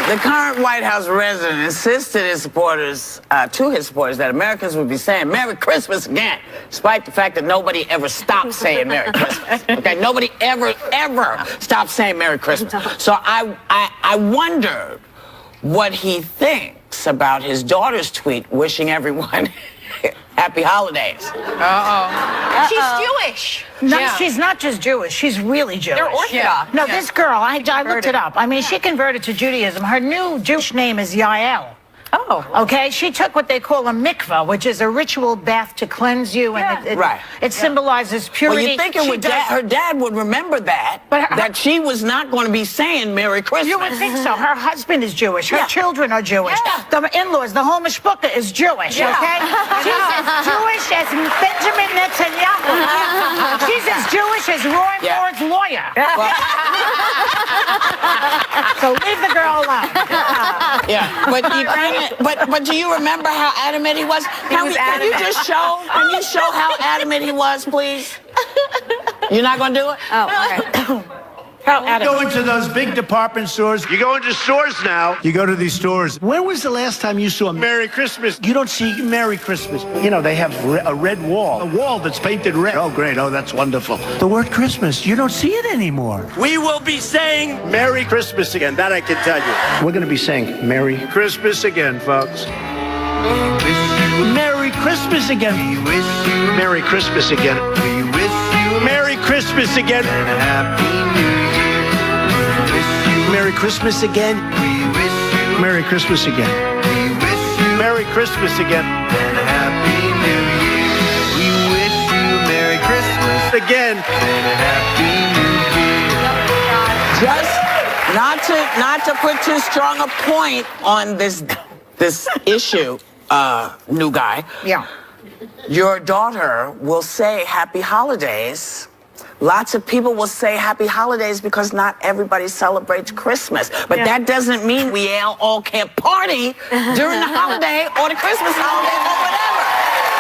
The current White House resident insisted to his supporters that Americans would be saying Merry Christmas again, despite the fact that nobody ever stopped saying Merry Christmas. Okay, nobody ever stopped saying Merry Christmas. So I wondered what he thinks about his daughter's tweet wishing everyone happy holidays. She's Jewish. No, she's not just Jewish. She's really Jewish. They're Orthodox. No, this girl, I looked it up. I mean, she converted to Judaism. Her new Jewish name is Yael. Oh. Okay, she took what they call a mikvah, which is a ritual bath to cleanse you, and it symbolizes purity. Well, you think her dad would remember that, that she was not going to be saying Merry Christmas. You would think so. Her husband is Jewish. Her children are Jewish. The in-laws, the whole mishpucha is Jewish, okay? She's as Jewish as Benjamin Netanyahu. She's as Jewish as Roy Moore's lawyer. So leave the girl alone. But do you remember how adamant he was? Can you show how adamant he was, please? You're not going to do it? Oh, all right. You go into those big department stores. You go into stores now. You go to these stores. When was the last time you saw Merry Christmas? You don't see Merry Christmas. You know, they have a red wall. A wall that's painted red. Oh, great. Oh, that's wonderful. The word Christmas, you don't see it anymore. We will be saying Merry Christmas again. That I can tell you. We're going to be saying Merry Christmas again, folks. Merry Christmas again. We wish you Merry Christmas again. We wish you Merry Christmas again. And a Happy New Year. Merry Christmas again. We wish you Merry Christmas again. We wish you Merry Christmas again. And a Happy New Year. We wish you Merry Christmas again. And a Happy New Year. Just not to put too strong a point on this issue, new guy. Yeah. Your daughter will say Happy Holidays. Lots of people will say Happy Holidays because not everybody celebrates Christmas. But that doesn't mean we all can't party during the holiday or the Christmas holiday or whatever.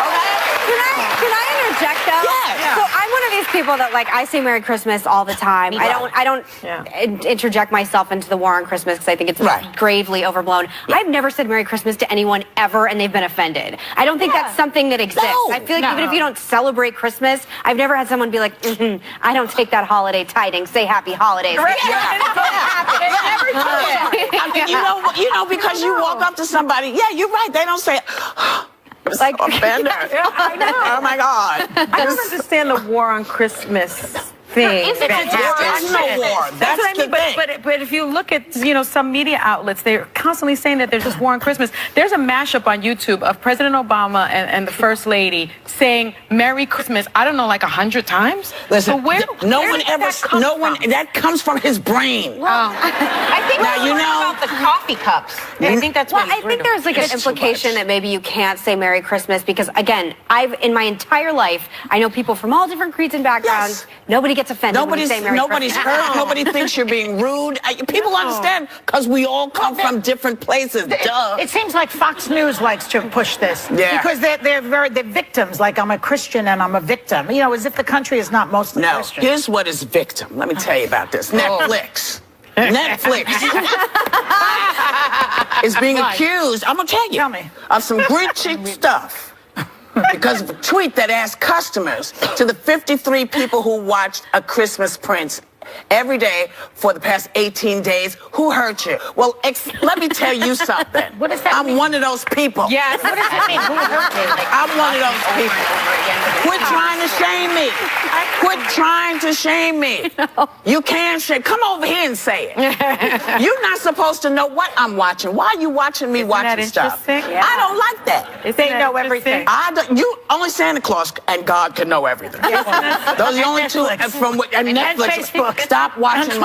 Okay? Can I interject though? Yeah. So I'm one of these people that I say Merry Christmas all the time. I don't interject myself into the war on Christmas because I think it's gravely overblown. I've never said Merry Christmas to anyone ever and they've been offended. I don't think that's something that exists. I feel like even if you don't celebrate Christmas, I've never had someone be like, I don't take that holiday tiding. Say Happy Holidays. You know, because you walk up to somebody, you're right, they don't say like offender. I know. Oh my God. I don't understand the war on Christmas thing. There's no war. That's what I mean. But if you look at some media outlets, they're constantly saying that there's this war on Christmas. There's a mashup on YouTube of President Obama and the First Lady saying Merry Christmas. I don't know, like 100 times. Listen, that comes from his brain. Well, I think about the coffee cups. I think that's what I think there's like an implication that maybe you can't say Merry Christmas because again, in my entire life, I know people from all different creeds and backgrounds. Nobody gets offended when you say Merry Nobody's Christmas. hurt. Nobody thinks you're being rude. People understand because we all come from different places. Duh. It seems like Fox News likes to push this because they're victims. Like I'm a Christian and I'm a victim. You know, as if the country is not mostly Christian. Here's what is victim. Let me tell you about this. Netflix. Netflix is being accused. I'm gonna tell you of some Grinch stuff. Because of a tweet that asked customers to the 53 people who watched A Christmas Prince every day for the past 18 days, who hurt you? Well, let me tell you something. What does that mean? I'm one of those people. Yes. What does that mean? Who hurt you? I'm one of those people. Quit trying to shame me. Quit trying to shame me. You can't shame. Come over here and say it. You're not supposed to know what I'm watching. Why are you watching me watching stuff? I don't like that. They know everything. Only Santa Claus and God can know everything. Those are the only two from Netflix. Facebook. Stop watching me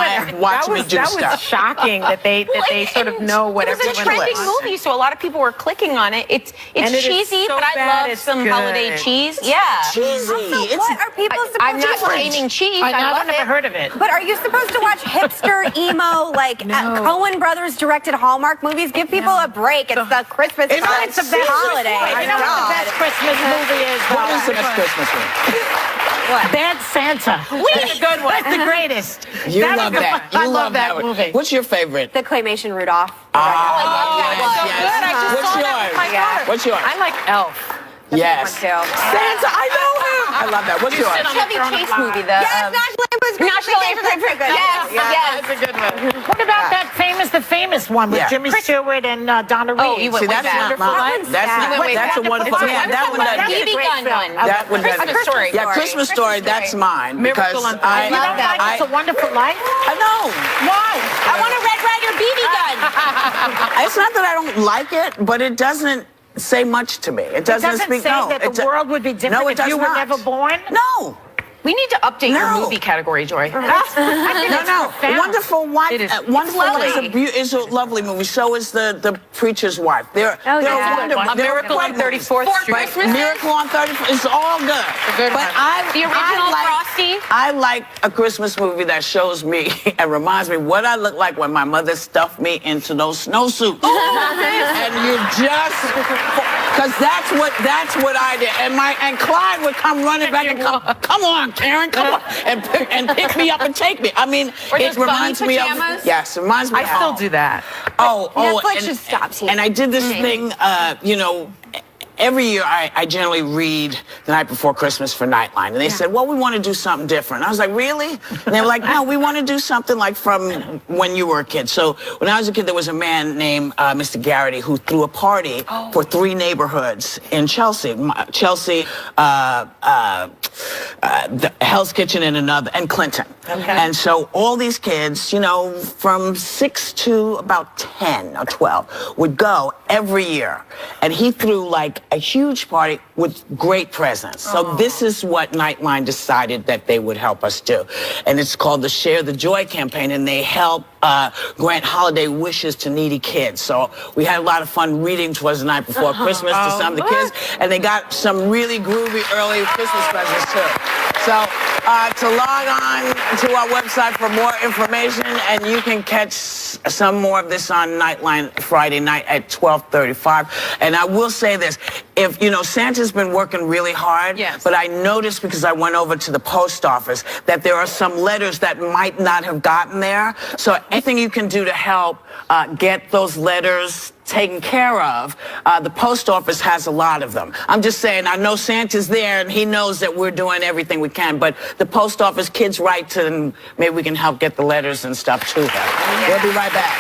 do stuff. That was shocking that they sort of know what everyone It was a trending movie, so a lot of people were clicking on it. It's cheesy, but I love some holiday cheese. Yeah. Cheesy. What are people supposed to I'm not shaming cheese. I've never heard of it. But are you supposed to watch hipster, emo, Coen Brothers directed Hallmark movies? Give people a break. It's the Christmas It's the best holiday. You know what the best Christmas movie is? What is the best Christmas movie? Bad Santa. That's a good one. That's the greatest. You love that. You I love that one. movie. What's your favorite? The claymation Rudolph. Yes, Good. I just What's saw that with my yours? daughter. What's yours? I like Elf. Yes. Too. Santa, I know him. I love that. What's yours? Chevy Chase movie, the National Lampoon's Christmas Yes, yes. That's a good one. What about that famous one with Jimmy Stewart and Donna Reed? Oh, you went See, with that's that. not mine. That's a wonderful. Yeah, that one does. BB gun one. That one does. Christmas Story. Yeah, Christmas Story. That's mine because Miracle on I You don't like It's a Wonderful Life? I know. Why? I want a Red Ryder BB gun. It's not that I don't like it, but it doesn't say much to me. It doesn't speak. say No, that the world would be different No, it if you does were not. never born? No. We need to update your No. movie category, Joy. No. Wonderful Wife. It is. Wonderful It's Life is a lovely movie. So is the Preacher's Wife. They're wonderful. A Miracle on 34th Street. Christmas. Miracle on 34th. It's all good. good But one. The original Frosty. I like a Christmas movie that shows me and reminds me what I look like when my mother stuffed me into those snowsuits. And you just, because that's what I did. And Clyde would come running back and come on, Karen, come on, and pick me up and take me. I mean, Or it those reminds bunny me of pajamas? yes, it reminds me. I still do that. Netflix should stop TV. And I did this thing, every year I generally read The Night Before Christmas for Nightline. And they said, well, we want to do something different. I was like, really? And they were like, no, we want to do something like from when you were a kid. So when I was a kid, there was a man named Mr. Garrity who threw a party for 3 neighborhoods in Chelsea. Chelsea, the Hell's Kitchen and Clinton. Okay. And so all these kids, from 6 to about 10 or 12 would go every year. And he threw like a huge party with great presents. So this is what Nightline decided that they would help us do. And it's called the Share the Joy campaign, and they help grant holiday wishes to needy kids. So we had a lot of fun reading Twas the Night Before Christmas to some of the kids, and they got some really groovy early Christmas presents too. So to log on to our website for more information, and you can catch some more of this on Nightline Friday night at 12:35. And I will say this, if, Santa's been working really hard, but I noticed because I went over to the post office that there are some letters that might not have gotten there. So anything you can do to help get those letters taken care of, the post office has a lot of them. I'm just saying, I know Santa's there and he knows that we're doing everything we can, but the post office kids write to them, maybe we can help get the letters and stuff to them. We'll be right back.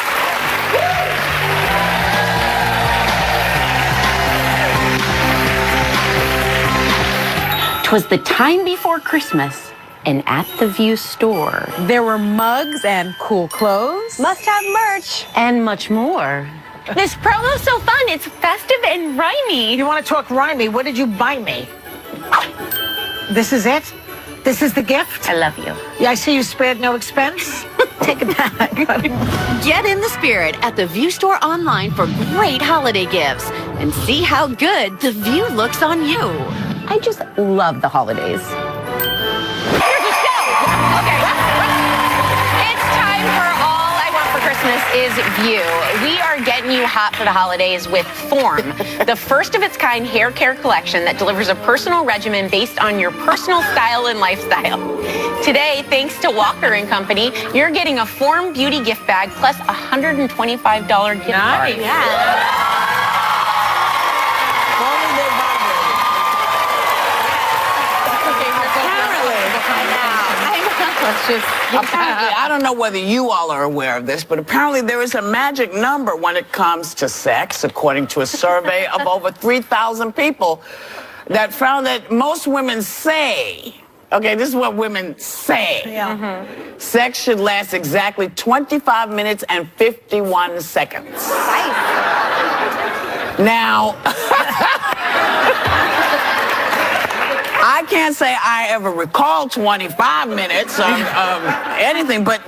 'Twas the time before Christmas, and at the View store, There were mugs and cool clothes. Must have merch. and much more. This promo's so fun. It's festive and rhymey. You want to talk rhymey? What did you buy me? This is it? This is the gift? I love you. Yeah, I see you spared no expense. Take it back. Get in the spirit at the View store online for great holiday gifts and see how good the View looks on you. I just love the holidays. Here's the show. Okay. It's time for All I Want for Christmas is View. We are getting you hot for the holidays with Form, the first of its kind hair care collection that delivers a personal regimen based on your personal style and lifestyle. Today, thanks to Walker & Company, you're getting a Form Beauty gift bag plus a $125 gift card. Apparently, I don't know whether you all are aware of this, but apparently there is a magic number when it comes to sex, according to a survey of over 3,000 people that found that most women say, okay, this is what women say. Sex should last exactly 25 minutes and 51 seconds. Now, I can't say I ever recall 25 minutes of anything, but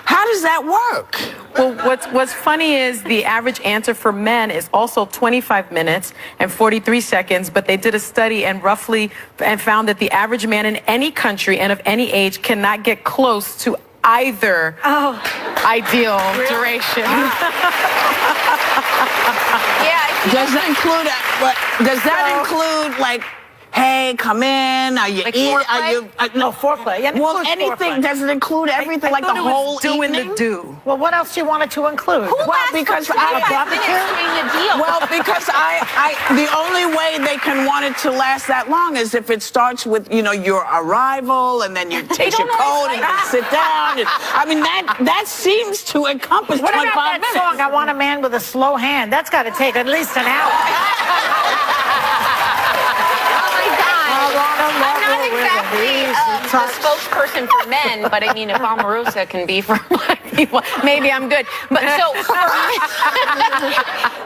how does that work? Well, what's funny is the average answer for men is also 25 minutes and 43 seconds, but they did a study and found that the average man in any country and of any age cannot get close to either ideal duration. Does that include like hey, come in, are you eating? Are you? No, foreplay. Yeah, well, anything, does it include everything, like the whole doing evening? the do. Well, what else do you want it to include? Because the only way they can want it to last that long is if it starts with, you know, your arrival, and then you take your coat and you sit down. I mean, that seems to encompass 25 minutes. What about that song, I Want a Man with a Slow Hand? That's got to take at least an hour. I'm not exactly the spokesperson for men, but I mean, if Omarosa can be for black people, maybe I'm good. But so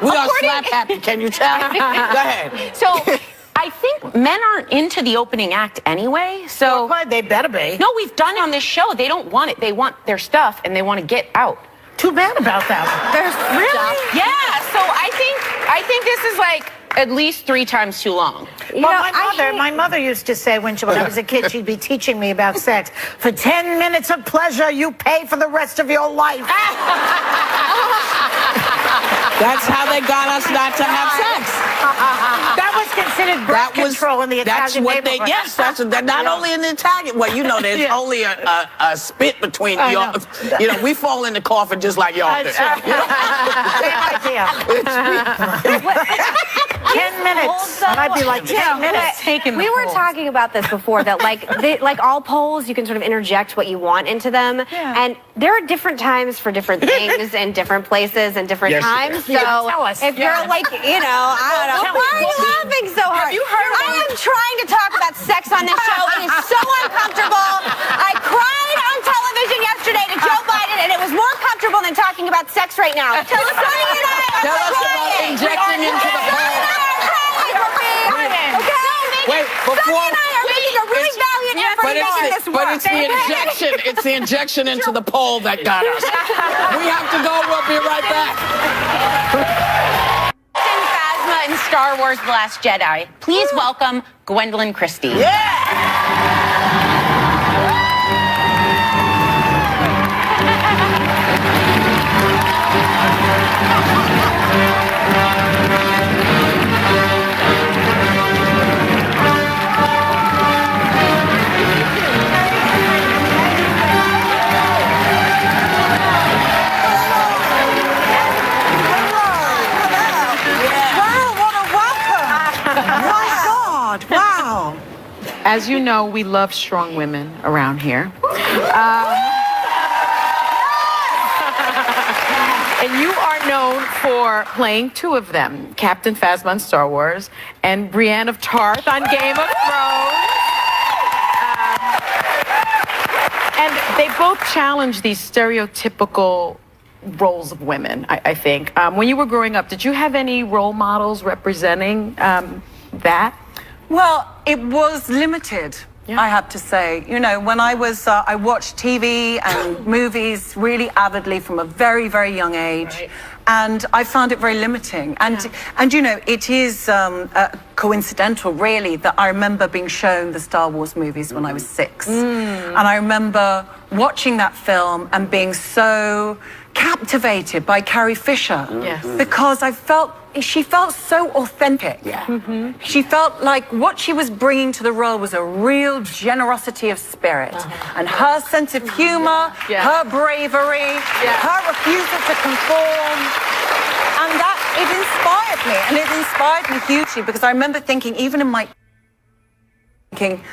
we are slap happy. Can you tell? Go ahead. So I think men aren't into the opening act anyway. So they better be. No, we've done it on this show. They don't want it. They want their stuff, and they want to get out. Too bad about that. There's really? Yeah. So I think this is like at least 3 times too long. My mother used to say when I was a kid, she'd be teaching me about sex. For 10 minutes of pleasure, you pay for the rest of your life. That's how they got us not to have sex. That was considered birth control in the Italian neighborhood. Yes, not only in the Italian. Well, you know, there's only a spit between y'all. You know, we fall in the coffin just like y'all do. Same idea. 10 minutes. And I'd be like, 10 minutes. We were talking about this before, that like all polls, you can sort of interject what you want into them. Yeah. And there are different times for different things and different places and different times. So if you're like, you know, I don't know. Why are you laughing so hard? Have you heard of I am trying to talk about sex on this show. It is so uncomfortable. I cried on television yesterday to Joe Biden, and it was more comfortable than talking about sex right now. Tell us about injecting into the poll. Wait, before Sonny and I are making a really valiant effort to make this work. But it's the injection into the poll that got us. We have to go. We'll be right back. Phasma in Star Wars: The Last Jedi. Please welcome Gwendoline Christie. Yeah. As you know, we love strong women around here. And you are known for playing 2 of them, Captain Phasma on Star Wars and Brienne of Tarth on Game of Thrones. And they both challenge these stereotypical roles of women, I think. When you were growing up, did you have any role models representing that? Well, it was limited, I have to say. You know, when I was, I watched TV and movies really avidly from a very, very young age. Right. And I found it very limiting. And you know, it is coincidental, really, that I remember being shown the Star Wars movies when I was 6. And I remember watching that film and being so captivated by Carrie Fisher. Yes. Because she felt so authentic. Yeah. She felt like what she was bringing to the role was a real generosity of spirit. And her sense of humor, her bravery, her refusal to conform. And that, it inspired me. And it inspired me hugely, because I remember thinking, even in my thinking,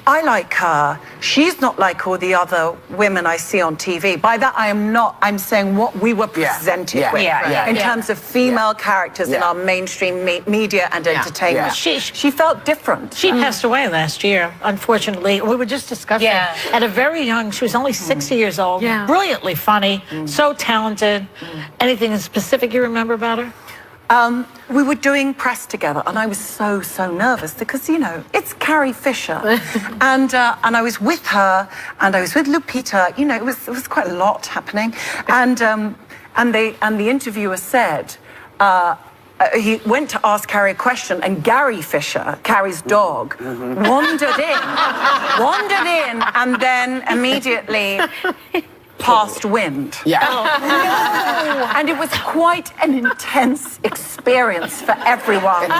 I like her. She's not like all the other women I see on TV. By that, I'm saying what we were presented with in terms of female characters in our mainstream media and entertainment. She felt different. She passed away last year, unfortunately. We were just discussing at a very young, she was only 60 years old, brilliantly funny, so talented. Anything in specific you remember about her? We were doing press together, and I was so nervous because, you know, it's Carrie Fisher, and I was with her, and I was with Lupita. You know, it was quite a lot happening, and the interviewer said. He went to ask Carrie a question, and Gary Fisher, Carrie's dog, wandered in, and then immediately past wind. Yeah. And it was quite an intense experience for everyone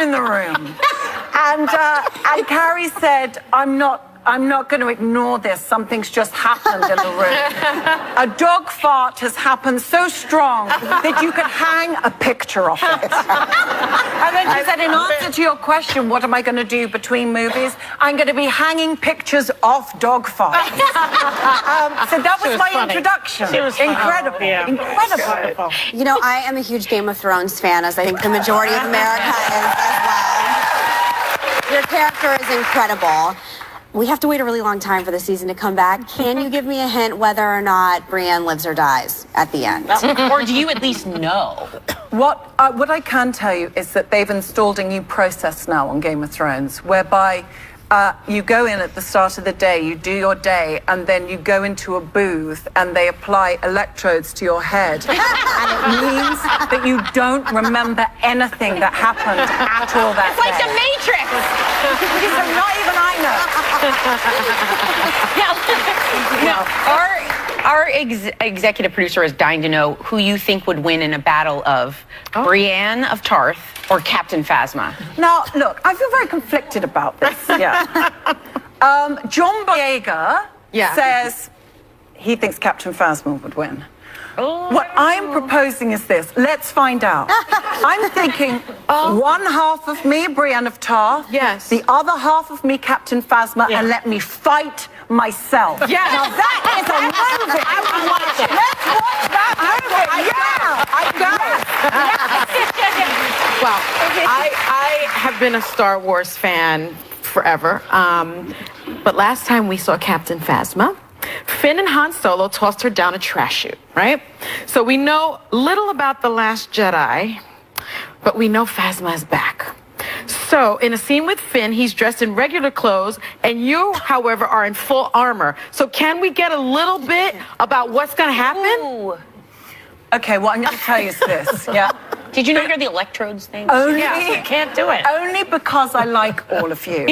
in the room. And Carrie said, I'm not going to ignore this. Something's just happened in the room. A dog fart has happened so strong that you could hang a picture of it. And then she said, in answer to your question, what am I going to do between movies? I'm going to be hanging pictures of dog farts. So that was my introduction. She was incredible. Yeah. Incredible. You know, I am a huge Game of Thrones fan, as I think the majority of America is as well. Your character is incredible. We have to wait a really long time for the season to come back. Can you give me a hint whether or not Brienne lives or dies at the end? Or do you at least know? What I can tell you is that they've installed a new process now on Game of Thrones, whereby you go in at the start of the day, you do your day, and then you go into a booth and they apply electrodes to your head. And it means that you don't remember anything that happened at all that It's like day. the Matrix. Because not even I know. Our executive producer is dying to know who you think would win in a battle of Brienne of Tarth or Captain Phasma. Now, look, I feel very conflicted about this. Yeah. John Boyega says he thinks Captain Phasma would win. What I'm proposing is this. Let's find out. I'm thinking one half of me, Brienne of Tarth. Yes. The other half of me, Captain Phasma, and let me fight myself. Yeah. Now that is a movie. I would watch it. Let's watch that movie. Well, I have been a Star Wars fan forever. But last time we saw Captain Phasma, Finn and Han Solo tossed her down a trash chute, right? So we know little about The Last Jedi, but we know Phasma is back. So in a scene with Finn, he's dressed in regular clothes, and you, however, are in full armor. So can we get a little bit about what's going to happen? Ooh. Okay, what I'm going to tell you is this, yeah? Did you know you're the electrodes thing? Only, You can't do it. Only because I like all of you.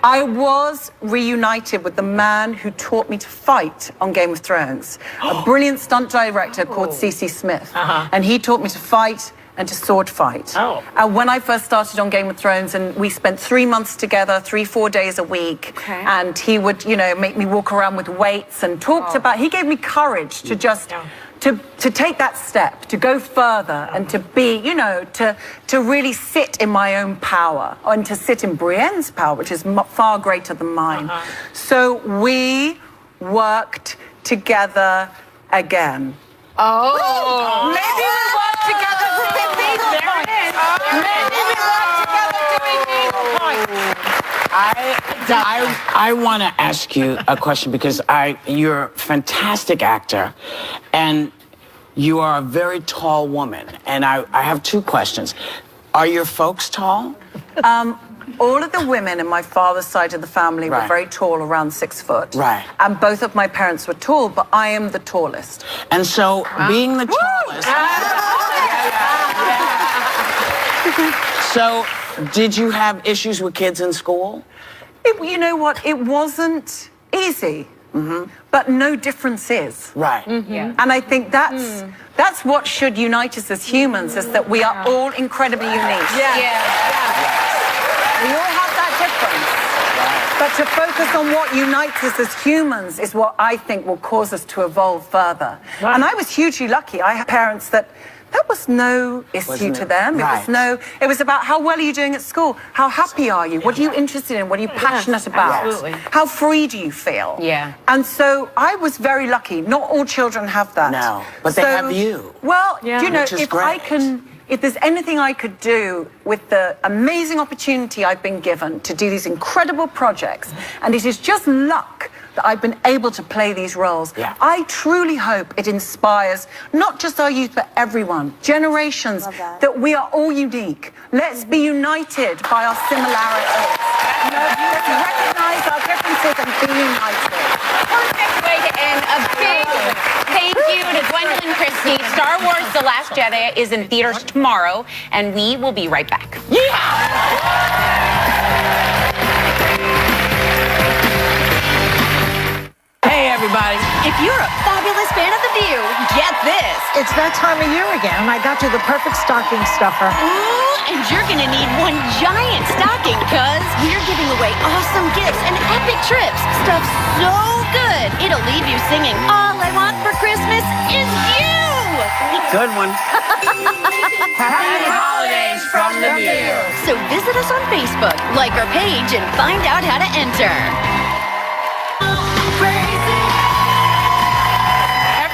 I was reunited with the man who taught me to fight on Game of Thrones, a brilliant stunt director called C.C. Smith. And he taught me to fight and to sword fight. And when I first started on Game of Thrones, and we spent 3 months together, 3-4 days a week, and he would, you know, make me walk around with weights and talked about, he gave me courage to just, to take that step, to go further and to be, you know, to really sit in my own power and to sit in Brienne's power, which is far greater than mine. So we worked together again. Maybe we work together to be legal points. Maybe we work together to be legal points. I want to ask you a question because you're a fantastic actor, and you are a very tall woman. And I have 2 questions. Are your folks tall? All of the women in my father's side of the family were very tall, around 6 foot. Right. And both of my parents were tall, but I am the tallest. And so, being the tallest... So, did you have issues with kids in school? You know what? It wasn't easy, but no difference is. Right. And I think that's what should unite us as humans, is that we are all incredibly unique. We all have that difference. But to focus on what unites us as humans is what I think will cause us to evolve further. And I was hugely lucky. I had parents that was no issue to them. It was about how well are you doing at school? How happy are you? What are you interested in? What are you passionate about? Absolutely. How free do you feel? Yeah. And so I was very lucky. Not all children have that. No, but they have you. Well, you know, Which is great. if there's anything I could do with the amazing opportunity I've been given to do these incredible projects, and it is just luck that I've been able to play these roles. I truly hope it inspires not just our youth, but everyone, generations, that we are all unique. Let's be united by our similarities. Let's recognize our differences and be united. Perfect way to end. A big thank you to Gwendoline Christie. Star Wars The Last Jedi is in theaters tomorrow, and we will be right back. Hey, everybody. If you're a fabulous fan of The View, get this. It's that time of year again, and I got you the perfect stocking stuffer. Ooh, and you're gonna need one giant stocking, cuz we're giving away awesome gifts and epic trips. Stuff so good, it'll leave you singing, "All I want for Christmas is you." Good one. Happy holidays from The View. So visit us on Facebook, like our page, and find out how to enter.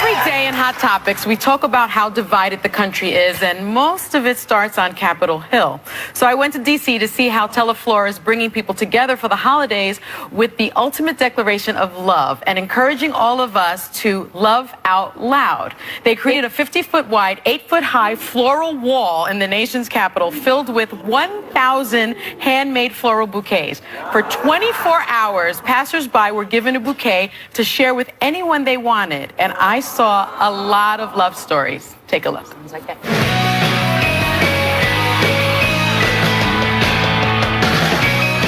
Every day in Hot Topics, we talk about how divided the country is, and most of it starts on Capitol Hill. So I went to D.C. to see how Teleflora is bringing people together for the holidays with the ultimate declaration of love and encouraging all of us to love out loud. They created a 50-foot wide, 8-foot high floral wall in the nation's capital filled with 1,000 handmade floral bouquets. For 24 hours, passersby were given a bouquet to share with anyone they wanted, and I saw a lot of love stories. Take a look.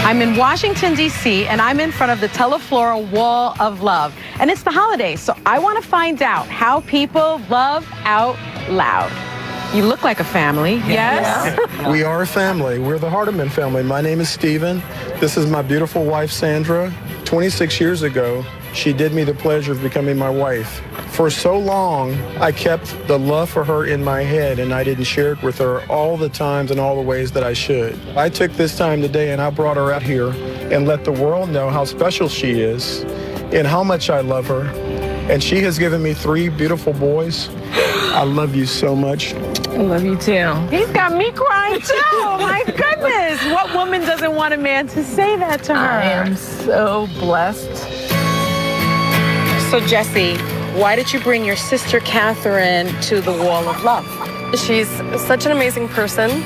I'm in Washington, D.C., and I'm in front of the Teleflora Wall of Love. And it's the holidays, so I want to find out how people love out loud. You look like a family, yes? We are a family. We're the Hardiman family. My name is Stephen. This is my beautiful wife, Sandra. 26 years ago, she did me the pleasure of becoming my wife. For so long, I kept the love for her in my head, and I didn't share it with her all the times and all the ways that I should. I took this time today, and I brought her out here and let the world know how special she is and how much I love her. And she has given me 3 beautiful boys. I love you so much. I love you too. He's got me crying too. My goodness. What woman doesn't want a man to say that to her? I am so blessed. So, Jessie, why did you bring your sister Catherine to the Wall of Love? She's such an amazing person.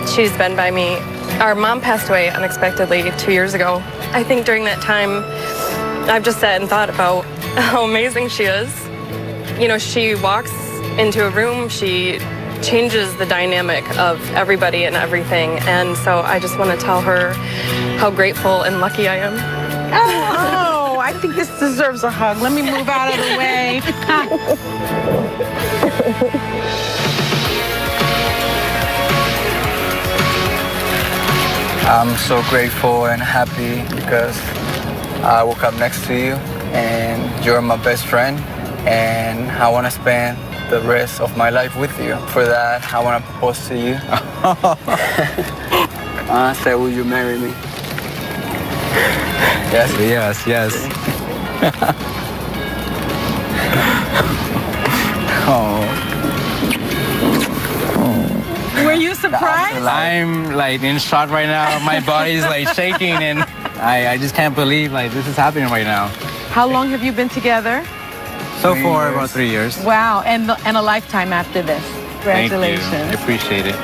She's been by me. Our mom passed away unexpectedly 2 years ago. I think during that time, I've just sat and thought about how amazing she is. You know, she walks into a room, she changes the dynamic of everybody and everything. And so I just want to tell her how grateful and lucky I am. Oh, I think this deserves a hug. Let me move out of the way. I'm so grateful and happy because I woke up next to you and you're my best friend, and I want to spend the rest of my life with you. For that, I want to propose to you. I say, will you marry me? Yes? Yes, yes. Were you surprised? I'm like in shock right now. My body's like shaking, and I just can't believe like this is happening right now. How long have you been together? So far, about 3 years. Wow, and a lifetime after this. Congratulations. Thank you. I appreciate it.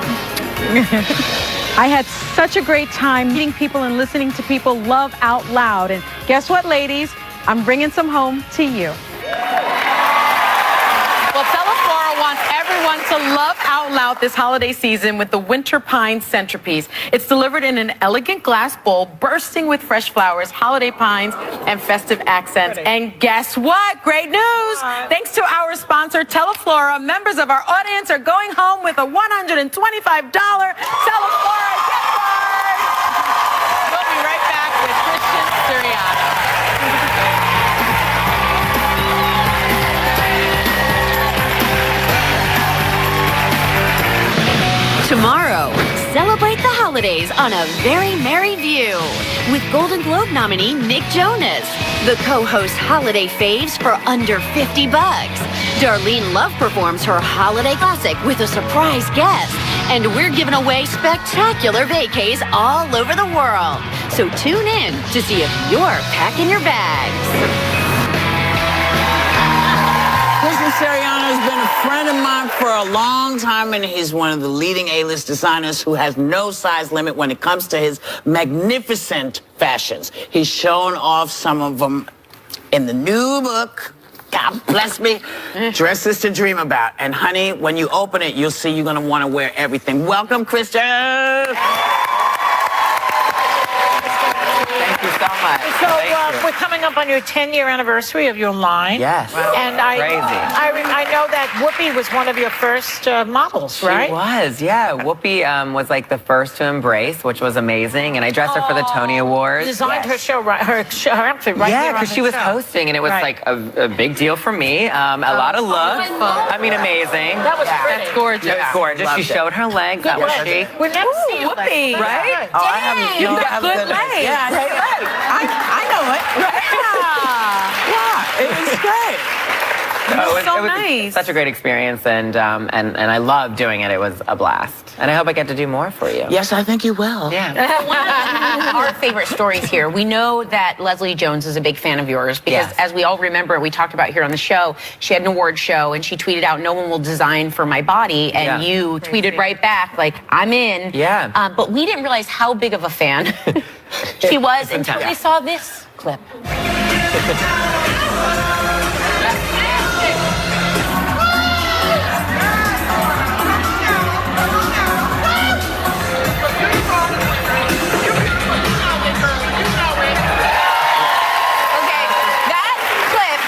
I had such a great time meeting people and listening to people love out loud. And guess what, ladies? I'm bringing some home to you. Well, Teleflora wants everyone to love out loud this holiday season with the Winter Pine Centerpiece. It's delivered in an elegant glass bowl bursting with fresh flowers, holiday pines, and festive accents. And guess what? Great news! Thanks to our sponsor, Teleflora, members of our audience are going home with a $125 Teleflora gift card. We'll be right back with Christian Siriano. Tomorrow, celebrate the holidays on A Very Merry View with Golden Globe nominee Nick Jonas. The co-host Holiday Faves for under $50. Darlene Love performs her holiday classic with a surprise guest. And we're giving away spectacular vacays all over the world. So tune in to see if you're packing your bags. Christian Siriano has been a friend of mine for a long time, and he's one of the leading A-list designers who has no size limit when it comes to his magnificent fashions. He's shown off some of them in the new book, God bless me, Dresses to Dream About. And honey, when you open it, you'll see you're gonna wanna wear everything. Welcome, Christian. Thank Thank you so much. So Thank you. we're coming up on your 10-year anniversary of your line. Yes. And Crazy. I know that Whoopi was one of your first models, right? She was, yeah. Whoopi was like the first to embrace, which was amazing. And I dressed her for the Tony Awards. Designed her show, her outfit right yeah, here on because the she was show. hosting, and it was like a big deal for me. A lot of love. I mean, amazing. That was pretty. That's gorgeous. It was gorgeous. She showed her legs. That was she. We've never seen Whoopi. Right? Oh, I haven't. You got good legs. Yeah, I know it. Yeah, it was great. It so was nice. Such a great experience, and I loved doing it. It was a blast. And I hope I get to do more for you. Yes, I think you will. Yeah. One of our favorite stories here. We know that Leslie Jones is a big fan of yours because, as we all remember, we talked about here on the show, she had an award show and she tweeted out, "No one will design for my body," and you tweeted right back, like, "I'm in." Yeah. But we didn't realize how big of a fan she was until we saw this clip.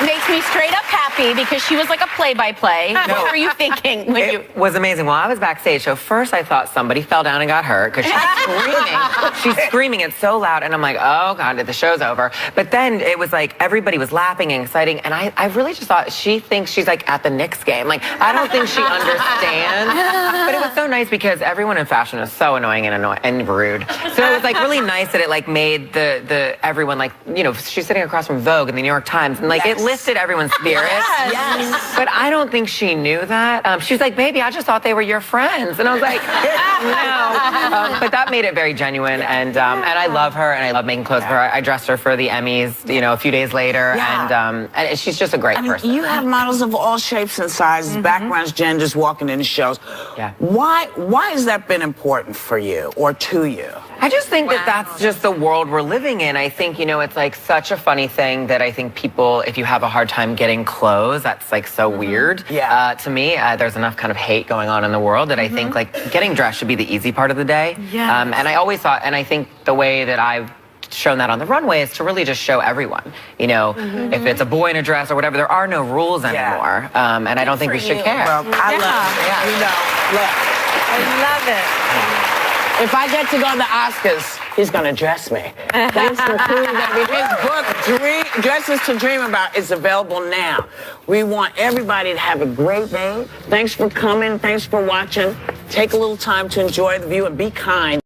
Makes me straight up happy because she was like a play-by-play. What were you thinking when you... It was amazing. While I was backstage, so first I thought somebody fell down and got hurt because she's screaming. She's screaming. It's so loud. And I'm like, oh, God, the show's over. But then it was like everybody was laughing and exciting. And I really just thought she thinks she's like at the Knicks game. Like, I don't think she understands. But it was so nice because everyone in fashion is so annoying and rude. So it was like really nice that it like made the everyone like, you know, she's sitting across from Vogue and the New York Times. And like it lifted everyone's spirits. Yes. But I don't think she knew that. She was like, "Baby, I just thought they were your friends." And I was like, no. But that made it very genuine. And I love her, and I love making clothes for her. I dressed her for the Emmys, you know, a few days later. Yeah. And she's just a great person. You have models of all shapes and sizes, backgrounds, genders, walking in the shows. Yeah. Why has that been important for you or to you? I just think that that's just the world we're living in. I think, you know, it's like such a funny thing that I think people, if you have a hard time getting clothes, that's like so weird. To me, there's enough kind of hate going on in the world that I think like getting dressed should be the easy part of the day. And I always thought, and I think the way that I've shown that on the runway is to really just show everyone, you know, if it's a boy in a dress or whatever, there are no rules anymore. And I don't think we should care. Well, I love it. You know, look. I love it. If I get to go to the Oscars, he's going to dress me. Thanks for tuning in. His book, Dresses to Dream About, is available now. We want everybody to have a great day. Thanks for coming. Thanks for watching. Take a little time to enjoy the view and be kind.